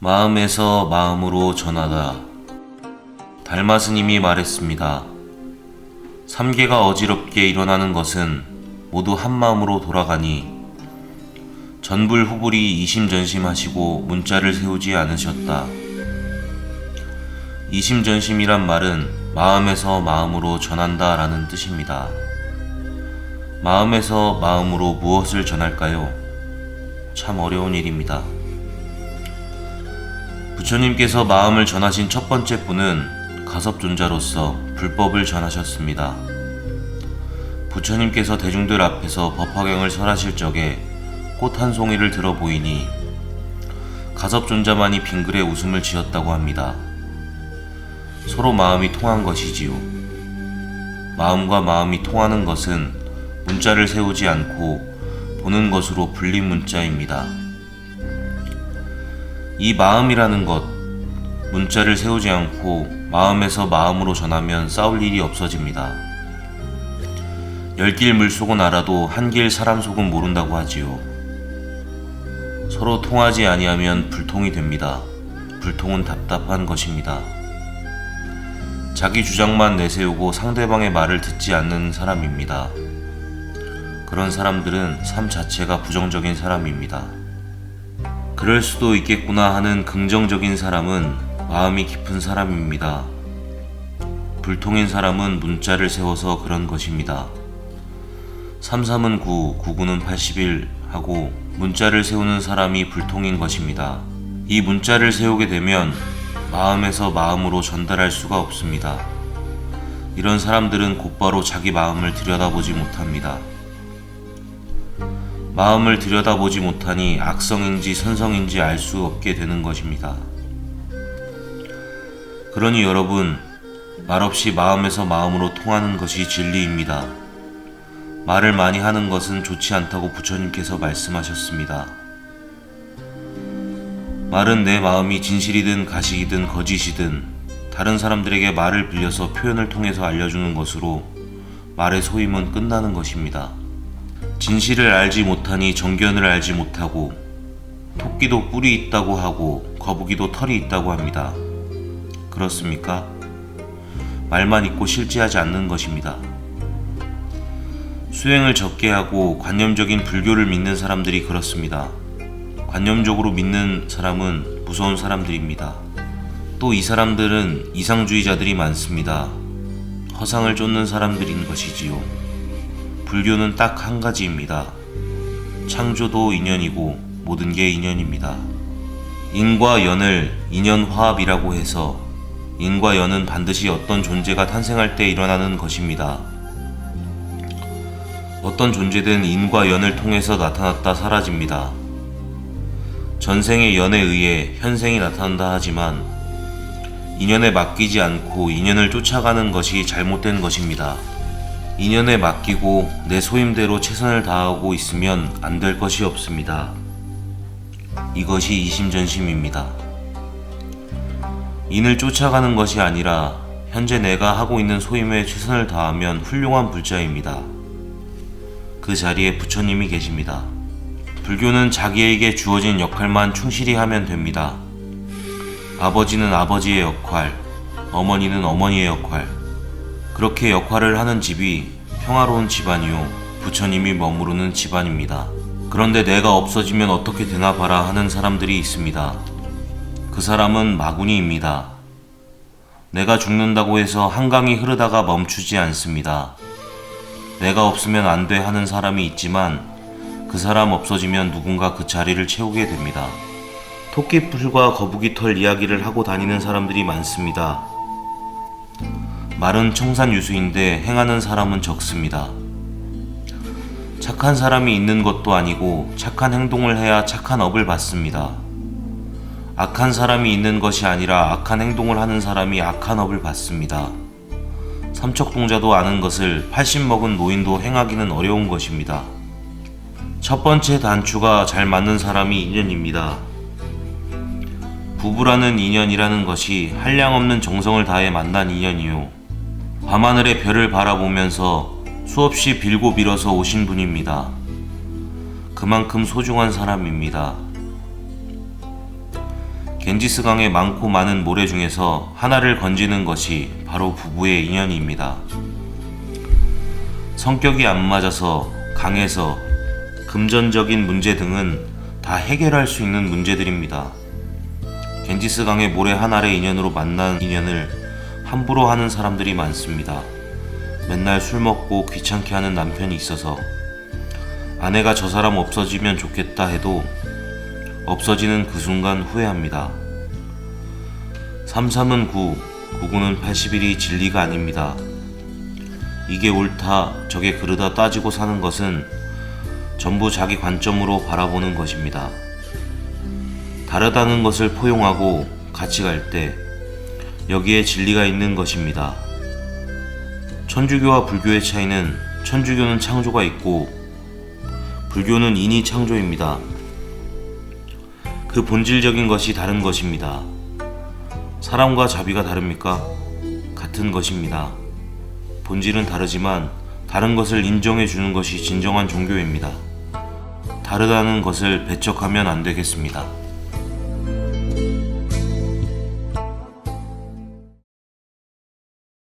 마음에서 마음으로 전하다. 달마스님이 말했습니다. 삼계가 어지럽게 일어나는 것은 모두 한 마음으로 돌아가니 전불후불이 이심전심하시고 문자를 세우지 않으셨다. 이심전심이란 말은 마음에서 마음으로 전한다 라는 뜻입니다. 마음에서 마음으로 무엇을 전할까요? 참 어려운 일입니다. 부처님께서 마음을 전하신 첫 번째 분은 가섭존자로서 불법을 전하셨습니다. 부처님께서 대중들 앞에서 법화경을 설하실 적에 꽃 한 송이를 들어 보이니 가섭존자만이 빙글에 웃음을 지었다고 합니다. 서로 마음이 통한 것이지요. 마음과 마음이 통하는 것은 문자를 세우지 않고 보는 것으로 불린 문자입니다. 이 마음이라는 것, 문자를 세우지 않고 마음에서 마음으로 전하면 싸울 일이 없어집니다. 열길 물속은 알아도 한길 사람 속은 모른다고 하지요. 서로 통하지 아니하면 불통이 됩니다. 불통은 답답한 것입니다. 자기 주장만 내세우고 상대방의 말을 듣지 않는 사람입니다. 그런 사람들은 삶 자체가 부정적인 사람입니다. 그럴 수도 있겠구나 하는 긍정적인 사람은 마음이 깊은 사람입니다. 불통인 사람은 문자를 세워서 그런 것입니다. 33은 9, 99는 81 하고 문자를 세우는 사람이 불통인 것입니다. 이 문자를 세우게 되면 마음에서 마음으로 전달할 수가 없습니다. 이런 사람들은 곧바로 자기 마음을 들여다보지 못합니다. 마음을 들여다보지 못하니 악성인지 선성인지 알 수 없게 되는 것입니다. 그러니 여러분, 말없이 마음에서 마음으로 통하는 것이 진리입니다. 말을 많이 하는 것은 좋지 않다고 부처님께서 말씀하셨습니다. 말은 내 마음이 진실이든 가식이든 거짓이든 다른 사람들에게 말을 빌려서 표현을 통해서 알려주는 것으로 말의 소임은 끝나는 것입니다. 진실을 알지 못하니 정견을 알지 못하고 토끼도 뿔이 있다고 하고 거북이도 털이 있다고 합니다. 그렇습니까? 말만 있고 실제하지 않는 것입니다. 수행을 적게 하고 관념적인 불교를 믿는 사람들이 그렇습니다. 관념적으로 믿는 사람은 무서운 사람들입니다. 또 이 사람들은 이상주의자들이 많습니다. 허상을 쫓는 사람들인 것이지요. 불교는 딱 한 가지입니다. 창조도 인연이고 모든 게 인연입니다. 인과 연을 인연화합이라고 해서 인과 연은 반드시 어떤 존재가 탄생할 때 일어나는 것입니다. 어떤 존재든 인과 연을 통해서 나타났다 사라집니다. 전생의 연에 의해 현생이 나타난다 하지만 인연에 맡기지 않고 인연을 쫓아가는 것이 잘못된 것입니다. 인연에 맡기고 내 소임대로 최선을 다하고 있으면 안 될 것이 없습니다. 이것이 이심전심입니다. 인을 쫓아가는 것이 아니라 현재 내가 하고 있는 소임에 최선을 다하면 훌륭한 불자입니다. 그 자리에 부처님이 계십니다. 불교는 자기에게 주어진 역할만 충실히 하면 됩니다. 아버지는 아버지의 역할, 어머니는 어머니의 역할, 그렇게 역할을 하는 집이 평화로운 집안이요, 부처님이 머무르는 집안입니다. 그런데 내가 없어지면 어떻게 되나 봐라 하는 사람들이 있습니다. 그 사람은 마구니입니다. 내가 죽는다고 해서 한강이 흐르다가 멈추지 않습니다. 내가 없으면 안 돼 하는 사람이 있지만 그 사람 없어지면 누군가 그 자리를 채우게 됩니다. 토끼풀과 거북이 털 이야기를 하고 다니는 사람들이 많습니다. 말은 청산유수인데 행하는 사람은 적습니다. 착한 사람이 있는 것도 아니고 착한 행동을 해야 착한 업을 받습니다. 악한 사람이 있는 것이 아니라 악한 행동을 하는 사람이 악한 업을 받습니다. 삼척동자도 아는 것을 80 먹은 노인도 행하기는 어려운 것입니다. 첫 번째 단추가 잘 맞는 사람이 인연입니다. 부부라는 인연이라는 것이 한량없는 정성을 다해 만난 인연이요, 밤하늘의 별을 바라보면서 수없이 빌고 빌어서 오신 분입니다. 그만큼 소중한 사람입니다. 겐지스강의 많고 많은 모래 중에서 하나를 건지는 것이 바로 부부의 인연입니다. 성격이 안 맞아서, 강해서, 금전적인 문제 등은 다 해결할 수 있는 문제들입니다. 겐지스강의 모래 한 알의 인연으로 만난 인연을 함부로 하는 사람들이 많습니다. 맨날 술 먹고 귀찮게 하는 남편이 있어서 아내가 저 사람 없어지면 좋겠다 해도 없어지는 그 순간 후회합니다. 33은 9, 99는 81이 진리가 아닙니다. 이게 옳다, 저게 그르다 따지고 사는 것은 전부 자기 관점으로 바라보는 것입니다. 다르다는 것을 포용하고 같이 갈 때 여기에 진리가 있는 것입니다. 천주교와 불교의 차이는 천주교는 창조가 있고 불교는 인이 창조입니다. 그 본질적인 것이 다른 것입니다. 사람과 자비가 다릅니까? 같은 것입니다. 본질은 다르지만 다른 것을 인정해 주는 것이 진정한 종교입니다. 다르다는 것을 배척하면 안 되겠습니다.